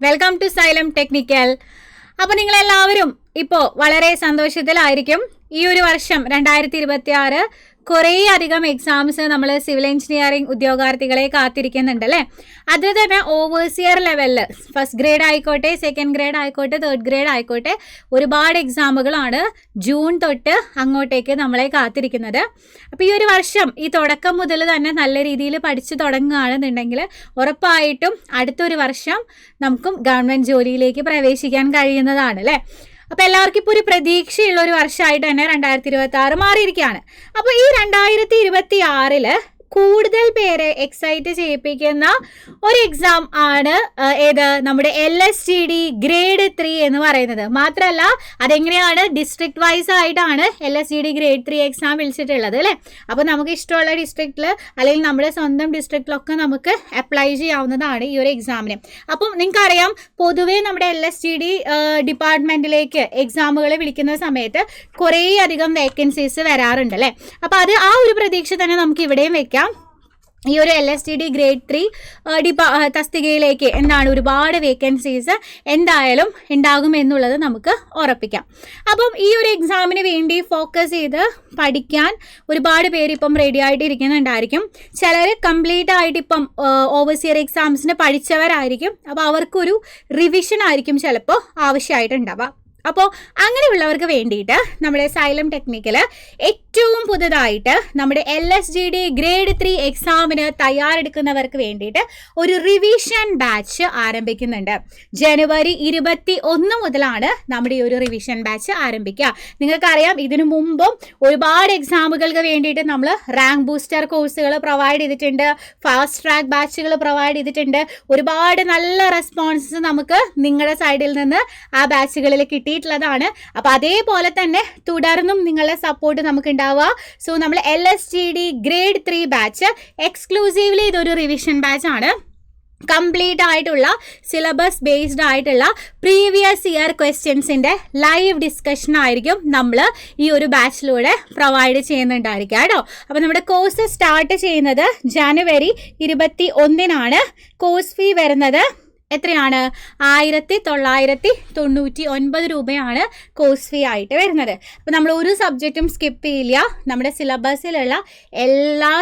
Welcome to xylem technical. അപ്പോൾ നിങ്ങളെല്ലാവരും ഇപ്പോൾ വളരെ സന്തോഷത്തിലായിരിക്കും. ഈ ഒരു വർഷം 2026 കുറേ അധികം എക്സാംസ് നമ്മൾ സിവിൽ എഞ്ചിനീയറിംഗ് ഉദ്യോഗാർത്ഥികളെ കാത്തിരിക്കുന്നുണ്ട് അല്ലേ. അതിൽ തന്നെ ഓവേഴ്സിയർ ലെവലിൽ ഫസ്റ്റ് ഗ്രേഡ് ആയിക്കോട്ടെ, സെക്കൻഡ് ഗ്രേഡ് ആയിക്കോട്ടെ, തേർഡ് ഗ്രേഡ് ആയിക്കോട്ടെ, ഒരുപാട് എക്സാമുകളാണ് ജൂൺ തൊട്ട് അങ്ങോട്ടേക്ക് നമ്മളെ കാത്തിരിക്കുന്നത്. അപ്പോൾ ഈ ഒരു വർഷം ഈ തുടക്കം മുതൽ തന്നെ നല്ല രീതിയിൽ പഠിച്ചു തുടങ്ങുകയാണെന്നുണ്ടെങ്കിൽ ഉറപ്പായിട്ടും അടുത്തൊരു വർഷം നമുക്കും ഗവൺമെൻറ് ജോലിയിലേക്ക് പ്രവേശിക്കാൻ കഴിയുന്നതാണ് അല്ലേ. അപ്പോൾ എല്ലാവർക്കും ഇപ്പോൾ ഒരു പ്രതീക്ഷയുള്ള ഒരു വർഷമായിട്ട് തന്നെ 2026 മാറിയിരിക്കുകയാണ്. അപ്പോൾ ഈ 2026 കൂടുതൽ പേരെ എക്സൈറ്റ് ചെയ്യിപ്പിക്കുന്ന ഒരു എക്സാം ആണ് ഏത്, നമ്മുടെ LSTD ഗ്രേഡ് 3 എന്ന് പറയുന്നത്. മാത്രമല്ല അതെങ്ങനെയാണ് ഡിസ്ട്രിക്ട് വൈസ് ആയിട്ടാണ് LSTD ഗ്രേഡ് 3 എക്സാം വിളിച്ചിട്ടുള്ളത് അല്ലേ. അപ്പോൾ നമുക്ക് ഇഷ്ടമുള്ള ഡിസ്ട്രിക്റ്റിൽ അല്ലെങ്കിൽ നമ്മുടെ സ്വന്തം ഡിസ്ട്രിക്റ്റിലൊക്കെ നമുക്ക് അപ്ലൈ ചെയ്യാവുന്നതാണ് ഈ ഒരു എക്സാമിന്. അപ്പം നിങ്ങൾക്കറിയാം, പൊതുവേ നമ്മുടെ LSTD ഡിപ്പാർട്ട്മെൻറ്റിലേക്ക് എക്സാമുകൾ വിളിക്കുന്ന സമയത്ത് കുറേ അധികം വേക്കൻസീസ് വരാറുണ്ട് അല്ലേ. അപ്പോൾ അത് ആ ഒരു പ്രതീക്ഷ തന്നെ നമുക്ക് ഇവിടെയും വെക്കാം. ഈ ഒരു LSTD ഗ്രേഡ് 3 തസ്തികയിലേക്ക് എന്താണ് ഒരുപാട് വേക്കൻസീസ് എന്തായാലും ഉണ്ടാകും എന്നുള്ളത് നമുക്ക് ഉറപ്പിക്കാം. അപ്പം ഈ ഒരു എക്സാമിന് വേണ്ടി ഫോക്കസ് ചെയ്ത് പഠിക്കാൻ ഒരുപാട് പേര് ഇപ്പം റെഡി ആയിട്ട് ഇരിക്കുന്നുണ്ടായിരിക്കും. ചിലർ കംപ്ലീറ്റ് ആയിട്ട് ഇപ്പം ഓവർസിയർ എക്സാംസിന് പഠിച്ചവരായിരിക്കും. അപ്പോൾ അവർക്കൊരു റിവിഷൻ ആയിരിക്കും ചിലപ്പോൾ ആവശ്യമായിട്ടുണ്ടാവുക. അപ്പോൾ അങ്ങനെയുള്ളവർക്ക് വേണ്ടിയിട്ട് നമ്മുടെ സൈലം ടെക്നിക്കൽ ഏറ്റവും പുതുതായിട്ട് നമ്മുടെ LSTD ഗ്രേഡ് 3 എക്സാമിന് തയ്യാറെടുക്കുന്നവർക്ക് വേണ്ടിയിട്ട് ഒരു റിവിഷൻ ബാച്ച് ആരംഭിക്കുന്നുണ്ട്. ജനുവരി 21 മുതലാണ് നമ്മുടെ ഈ ഒരു റിവിഷൻ ബാച്ച് ആരംഭിക്കുക. നിങ്ങൾക്കറിയാം, ഇതിനു മുമ്പും ഒരുപാട് എക്സാമുകൾക്ക് വേണ്ടിയിട്ട് നമ്മൾ റാങ്ക് ബൂസ്റ്റർ കോഴ്സുകൾ പ്രൊവൈഡ് ചെയ്തിട്ടുണ്ട്, ഫാസ്റ്റ് ട്രാക്ക് ബാച്ചുകൾ പ്രൊവൈഡ് ചെയ്തിട്ടുണ്ട്. ഒരുപാട് നല്ല റെസ്പോൺസസ് നമുക്ക് നിങ്ങളുടെ സൈഡിൽ നിന്ന് ആ ബാച്ചുകളിൽ കിട്ടിയിട്ടുള്ളതാണ്. അപ്പോൾ അതേപോലെ തന്നെ തുടർന്നും നിങ്ങളുടെ സപ്പോർട്ട് നമുക്ക് ഉണ്ടാവുക. സോ നമ്മൾ LSTD ഗ്രേഡ് 3 ബാച്ച് എക്സ്ക്ലൂസീവ്ലി ഇതൊരു റിവിഷൻ ബാച്ച് ആണ്. കംപ്ലീറ്റ് ആയിട്ടുള്ള സിലബസ് ബേസ്ഡ് ആയിട്ടുള്ള പ്രീവിയസ് ഇയർ ക്വസ്റ്റ്യൻസിൻ്റെ ലൈവ് ഡിസ്കഷൻ ആയിരിക്കും നമ്മൾ ഈ ഒരു ബാച്ചിലൂടെ പ്രൊവൈഡ് ചെയ്യുന്നുണ്ടായിരിക്കുക കേട്ടോ. അപ്പോൾ നമ്മുടെ കോഴ്സ് സ്റ്റാർട്ട് ചെയ്യുന്നത് ജനുവരി 21 കോഴ്സ് ഫീ വരുന്നത് എത്രയാണ്? 1999 രൂപയാണ് കോഴ്സ് ഫീ ആയിട്ട് വരുന്നത്. അപ്പോൾ നമ്മൾ ഒരു സബ്ജക്റ്റും സ്കിപ്പ് ചെയ്യില്ല. നമ്മുടെ സിലബസിലുള്ള എല്ലാ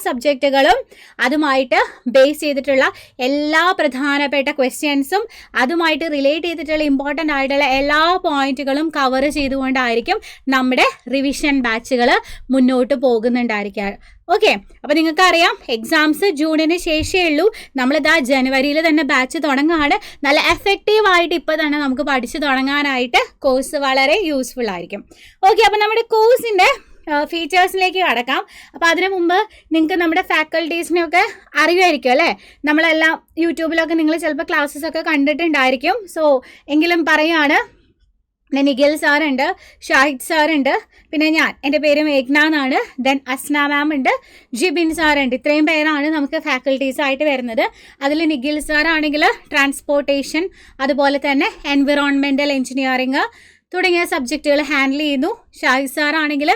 സബ്ജക്റ്റുകളും അതുമായിട്ട് ബേസ് ചെയ്തിട്ടുള്ള എല്ലാ പ്രധാനപ്പെട്ട ക്വസ്റ്റ്യൻസും അതുമായിട്ട് റിലേറ്റ് ചെയ്തിട്ടുള്ള ഇമ്പോർട്ടൻ്റ് ആയിട്ടുള്ള എല്ലാ പോയിന്റുകളും കവർ ചെയ്തുകൊണ്ടായിരിക്കും നമ്മുടെ റിവിഷൻ ബാച്ചുകൾ മുന്നോട്ട് പോകുന്നുണ്ടായിരിക്കുക. ഓക്കെ, അപ്പോൾ നിങ്ങൾക്കറിയാം, എക്സാംസ് ജൂണിന് ശേഷമേ ഉള്ളൂ. നമ്മളിതാ ജനുവരിയിൽ തന്നെ ബാച്ച് തുടങ്ങുകയാണ്. നല്ല എഫക്റ്റീവായിട്ട് ഇപ്പോൾ തന്നെ നമുക്ക് പഠിച്ചു തുടങ്ങാനായിട്ട് കോഴ്സ് വളരെ യൂസ്ഫുൾ ആയിരിക്കും. ഓക്കെ, അപ്പോൾ നമ്മുടെ കോഴ്സിൻ്റെ ഫീച്ചേഴ്സിലേക്ക് കടക്കാം. അപ്പോൾ അതിനു മുമ്പ് നിങ്ങൾക്ക് നമ്മുടെ ഫാക്കൽറ്റീസിനെയൊക്കെ അറിയുമായിരിക്കും അല്ലേ. നമ്മളെല്ലാം യൂട്യൂബിലൊക്കെ നിങ്ങൾ ചിലപ്പോൾ ക്ലാസ്സസൊക്കെ കണ്ടിട്ടുണ്ടായിരിക്കും. സോ എങ്കിലും പറയുകയാണ്, നിഖിൽ സാറുണ്ട്, ഷാഹിദ് സാറുണ്ട്, പിന്നെ എൻ്റെ പേര് മേഘ്ന എന്നാണ്, ദെൻ അസ്ന മാം ഉണ്ട്, ജിബിൻ സാറുണ്ട്. ഇത്രയും പേരാണ് നമുക്ക് ഫാക്കൽറ്റീസ് ആയിട്ട് വരുന്നത്. അതിൽ നിഖിൽ സാറാണെങ്കിൽ ട്രാൻസ്പോർട്ടേഷൻ, അതുപോലെ തന്നെ എൻവിറോൺമെൻറ്റൽ എഞ്ചിനീയറിങ് തുടങ്ങിയ സബ്ജക്റ്റുകൾ ഹാൻഡിൽ ചെയ്യുന്നു. ഷാഹിദ് സാറാണെങ്കിൽ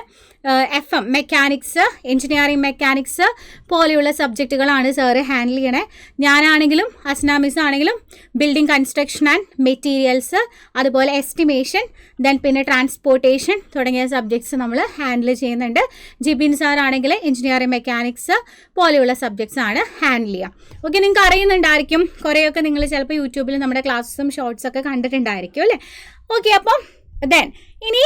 FM മെക്കാനിക്സ്, എഞ്ചിനീയറിംഗ് മെക്കാനിക്സ് പോലെയുള്ള സബ്ജക്റ്റുകളാണ് സാറ് ഹാൻഡിൽ ചെയ്യണേ. ഞാനാണെങ്കിലും അസ്ന മിസ് ആണെങ്കിലും ബിൽഡിംഗ് കൺസ്ട്രക്ഷൻ ആൻഡ് മെറ്റീരിയൽസ്, അതുപോലെ എസ്റ്റിമേഷൻ, ദെൻ പിന്നെ ട്രാൻസ്പോർട്ടേഷൻ തുടങ്ങിയ സബ്ജക്ട്സ് നമ്മൾ ഹാൻഡിൽ ചെയ്യുന്നുണ്ട്. ജിബിൻ സാറാണെങ്കിൽ എഞ്ചിനീയറിംഗ് മെക്കാനിക്സ് പോലെയുള്ള സബ്ജക്ട്സ് ആണ് ഹാൻഡിൽ ചെയ്യുക. ഓക്കെ, നിങ്ങൾക്ക് അറിയുന്നുണ്ടായിരിക്കും, കുറേയൊക്കെ നിങ്ങൾ ചിലപ്പോൾ യൂട്യൂബിൽ നമ്മുടെ ക്ലാസ്സും ഷോർട്സൊക്കെ കണ്ടിട്ടുണ്ടായിരിക്കും അല്ലേ. ഓക്കെ, അപ്പം ദെൻ ഇനി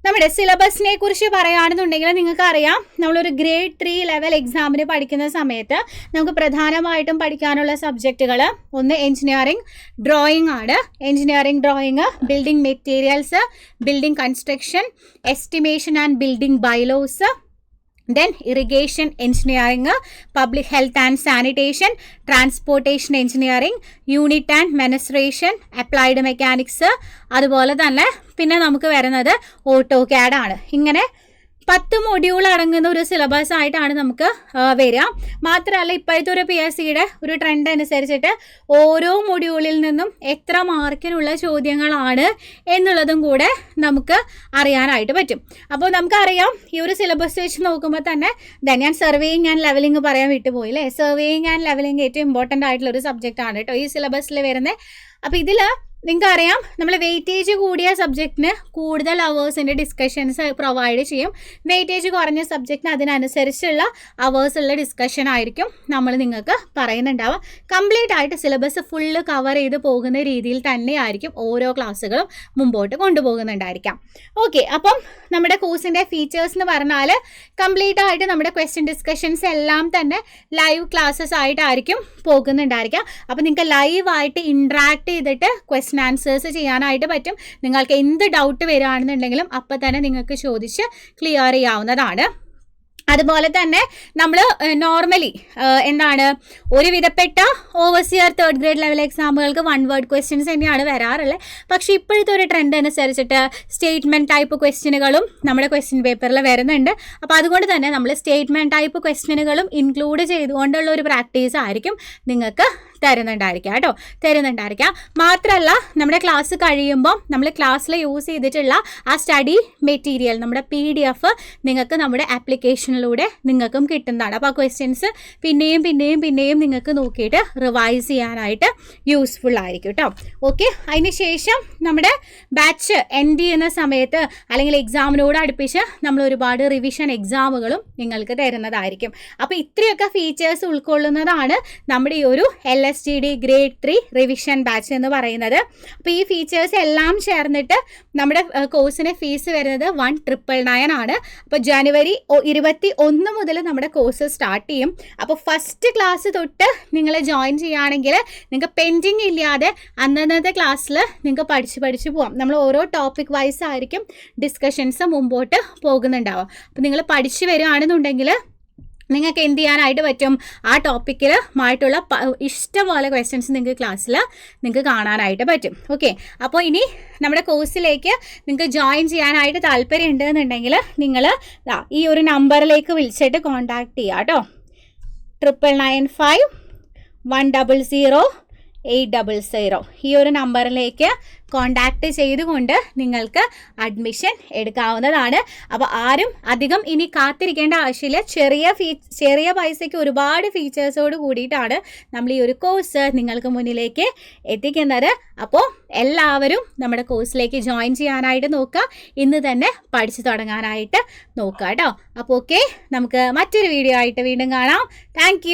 നമ്മുടെ സിലബസിനെ കുറിച്ച് പറയുകയാണെന്നുണ്ടെങ്കിൽ നിങ്ങൾക്കറിയാം, നമ്മളൊരു ഗ്രേഡ് 3 ലെവൽ എക്സാമിന് പഠിക്കുന്ന സമയത്ത് നമുക്ക് പ്രധാനമായിട്ടും പഠിക്കാനുള്ള സബ്ജക്റ്റുകൾ ഒന്ന് എഞ്ചിനീയറിംഗ് ഡ്രോയിങ് ആണ്. Engineering drawing, building materials, building construction, estimation and building bylaws, then irrigation engineering, public health and sanitation, transportation engineering, unit and mensuration, applied mechanics, അതുപോലെ തന്നെ പിന്നെ നമുക്ക് വരുന്നത് ഓട്ടോകാഡ് ആണ്. ഇങ്ങനെ 10 മൊഡ്യൂൾ അടങ്ങുന്ന ഒരു സിലബസ് ആയിട്ടാണ് നമുക്ക് വരിക. മാത്രമല്ല ഇപ്പോഴത്തെ ഒരു PSCയുടെ ഒരു ട്രെൻഡ് അനുസരിച്ചിട്ട് ഓരോ മൊഡ്യൂളിൽ നിന്നും എത്ര മാർക്കിനുള്ള ചോദ്യങ്ങളാണ് എന്നുള്ളതും കൂടെ നമുക്ക് അറിയാനായിട്ട് പറ്റും. അപ്പോൾ നമുക്കറിയാം ഈ ഒരു സിലബസ് വെച്ച് നോക്കുമ്പോൾ തന്നെ ഞാൻ സർവേയിങ് ആൻഡ് ലെവലിംഗ് പറയാൻ വിട്ടുപോയി അല്ലേ. സർവേയിങ് ആൻഡ് ലെവലിംഗ് ഏറ്റവും ഇമ്പോർട്ടൻ്റ് ആയിട്ടുള്ള ഒരു സബ്ജക്റ്റ് ആണ് കേട്ടോ ഈ സിലബസിൽ വരുന്നത്. അപ്പോൾ ഇതിൽ നിങ്ങൾക്കറിയാം നമ്മൾ വെയിറ്റേജ് കൂടിയ സബ്ജക്റ്റിന് കൂടുതൽ അവേഴ്സിൻ്റെ ഡിസ്കഷൻസ് പ്രൊവൈഡ് ചെയ്യും. വെയിറ്റേജ് കുറഞ്ഞ സബ്ജക്റ്റിന് അതിനനുസരിച്ചുള്ള അവേഴ്സുള്ള ഡിസ്കഷൻ ആയിരിക്കും നമ്മൾ നിങ്ങൾക്ക് പറയുന്നുണ്ടാവുക. കംപ്ലീറ്റ് ആയിട്ട് സിലബസ് ഫുള്ള് കവർ ചെയ്ത് പോകുന്ന രീതിയിൽ തന്നെയായിരിക്കും ഓരോ ക്ലാസ്സുകളും മുമ്പോട്ട് കൊണ്ടുപോകുന്നുണ്ടായിരിക്കാം. ഓക്കെ, അപ്പം നമ്മുടെ കോഴ്സിൻ്റെ ഫീച്ചേഴ്സ് എന്ന് പറഞ്ഞാൽ കംപ്ലീറ്റ് ആയിട്ട് നമ്മുടെ ക്വസ്റ്റ്യൻ ഡിസ്കഷൻസ് എല്ലാം തന്നെ ലൈവ് ക്ലാസ്സസ് ആയിട്ടായിരിക്കും പോകുന്നുണ്ടായിരിക്കാം. അപ്പോൾ നിങ്ങൾക്ക് ലൈവായിട്ട് ഇൻട്രാക്ട് ചെയ്തിട്ട് ക്വസ്റ്റ്യൻ ആൻസേഴ്സ് ചെയ്യാനായിട്ട് പറ്റും. നിങ്ങൾക്ക് എന്ത് ഡൗട്ട് വരികയാണെന്നുണ്ടെങ്കിലും അപ്പം തന്നെ നിങ്ങൾക്ക് ചോദിച്ച് ക്ലിയർ ചെയ്യാവുന്നതാണ്. അതുപോലെ തന്നെ നമ്മൾ നോർമലി ഒരു വിധപ്പെട്ട ഓവർസിയർ 3rd ഗ്രേഡ് ലെവൽ എക്സാമുകൾക്ക് 1 വേർഡ് ക്വസ്റ്റ്യൻസ് തന്നെയാണ് വരാറുള്ളത്. പക്ഷേ ഇപ്പോഴത്തെ ഒരു ട്രെൻഡ് അനുസരിച്ചിട്ട് സ്റ്റേറ്റ്മെൻറ്റ് ടൈപ്പ് ക്വസ്റ്റ്യനുകളും നമ്മുടെ ക്വസ്റ്റ്യൻ പേപ്പറിൽ വരുന്നുണ്ട്. അപ്പോൾ അതുകൊണ്ട് തന്നെ നമ്മൾ സ്റ്റേറ്റ്മെൻറ്റ് ടൈപ്പ് ക്വസ്റ്റ്യനുകളും ഇൻക്ലൂഡ് ചെയ്തുകൊണ്ടുള്ള ഒരു പ്രാക്ടീസ് ആയിരിക്കും നിങ്ങൾക്ക് തരുന്നുണ്ടായിരിക്കാം. മാത്രമല്ല നമ്മുടെ ക്ലാസ് കഴിയുമ്പോൾ നമ്മൾ ക്ലാസ്സിൽ യൂസ് ചെയ്തിട്ടുള്ള ആ സ്റ്റഡി മെറ്റീരിയൽ നമ്മുടെ PDF നിങ്ങൾക്ക് നമ്മുടെ ആപ്ലിക്കേഷനിലൂടെ നിങ്ങൾക്കും കിട്ടുന്നതാണ്. അപ്പോൾ ആ ക്വസ്റ്റ്യൻസ് പിന്നെയും നിങ്ങൾക്ക് നോക്കിയിട്ട് റിവൈസ് ചെയ്യാനായിട്ട് യൂസ്ഫുൾ ആയിരിക്കും കേട്ടോ. ഓക്കെ, അതിന് ശേഷം നമ്മുടെ ബാച്ച് എൻഡ് ചെയ്യുന്ന സമയത്ത് അല്ലെങ്കിൽ എക്സാമിനോട് അടുപ്പിച്ച് നമ്മൾ ഒരുപാട് റിവിഷൻ എക്സാമുകളും നിങ്ങൾക്ക് തരുന്നതായിരിക്കും. അപ്പോൾ ഇത്രയൊക്കെ ഫീച്ചേഴ്സ് ഉൾക്കൊള്ളുന്നതാണ് നമ്മുടെ ഈ ഒരു LSTD ഗ്രേഡ് 3 റിവിഷൻ ബാച്ച് എന്ന് പറയുന്നത്. അപ്പോൾ ഈ ഫീച്ചേഴ്സ് എല്ലാം ചേർന്നിട്ട് നമ്മുടെ കോഴ്സിന് ഫീസ് വരുന്നത് 1999 ആണ്. അപ്പോൾ ജനുവരി 21 മുതൽ നമ്മുടെ കോഴ്സ് സ്റ്റാർട്ട് ചെയ്യും. അപ്പോൾ ഫസ്റ്റ് ക്ലാസ് തൊട്ട് നിങ്ങൾ ജോയിൻ ചെയ്യുകയാണെങ്കിൽ നിങ്ങൾക്ക് പെൻഡിങ് ഇല്ലാതെ അന്നത്തെ ക്ലാസ്സിൽ നിങ്ങൾക്ക് പഠിച്ച് പോകാം. നമ്മൾ ഓരോ ടോപ്പിക് വൈസ് ആയിരിക്കും ഡിസ്കഷൻസ് മുമ്പോട്ട് പോകുന്നുണ്ടാവുക. അപ്പോൾ നിങ്ങൾ പഠിച്ചു വരികയാണെന്നുണ്ടെങ്കിൽ നിങ്ങൾക്ക് എന്ത് ചെയ്യാനായിട്ട് പറ്റും, ആ ടോപ്പിക്കിലുമായിട്ടുള്ള ഇഷ്ടംപോലെ ക്വസ്റ്റ്യൻസ് നിങ്ങൾക്ക് ക്ലാസ്സിൽ നിങ്ങൾക്ക് കാണാനായിട്ട് പറ്റും. ഓക്കെ, അപ്പോൾ ഇനി നമ്മുടെ കോഴ്സിലേക്ക് നിങ്ങൾക്ക് ജോയിൻ ചെയ്യാനായിട്ട് താല്പര്യം ഉണ്ടെന്നുണ്ടെങ്കിൽ നിങ്ങൾ ഈ ഒരു നമ്പറിലേക്ക് വിളിച്ചിട്ട് കോൺടാക്ട് ചെയ്യുക കേട്ടോ. 9995 100 800 ഈ ഒരു നമ്പറിലേക്ക് കോൺടാക്റ്റ് ചെയ്തുകൊണ്ട് നിങ്ങൾക്ക് അഡ്മിഷൻ എടുക്കാവുന്നതാണ്. അപ്പോൾ ആരും അധികം ഇനി കാത്തിരിക്കേണ്ട ആവശ്യമില്ല. ചെറിയ പൈസയ്ക്ക് ഒരുപാട് ഫീച്ചേഴ്സോട് കൂടിയിട്ടാണ് നമ്മൾ ഈ ഒരു കോഴ്സ് നിങ്ങൾക്ക് മുന്നിലേക്ക് എത്തിക്കുന്നത്. അപ്പോൾ എല്ലാവരും നമ്മുടെ കോഴ്സിലേക്ക് ജോയിൻ ചെയ്യാനായിട്ട് നോക്കുക. ഇന്ന് തന്നെ പഠിച്ചു തുടങ്ങാനായിട്ട് നോക്കുക കേട്ടോ. അപ്പോൾ ഓക്കെ, നമുക്ക് മറ്റൊരു വീഡിയോ ആയിട്ട് വീണ്ടും കാണാം. താങ്ക്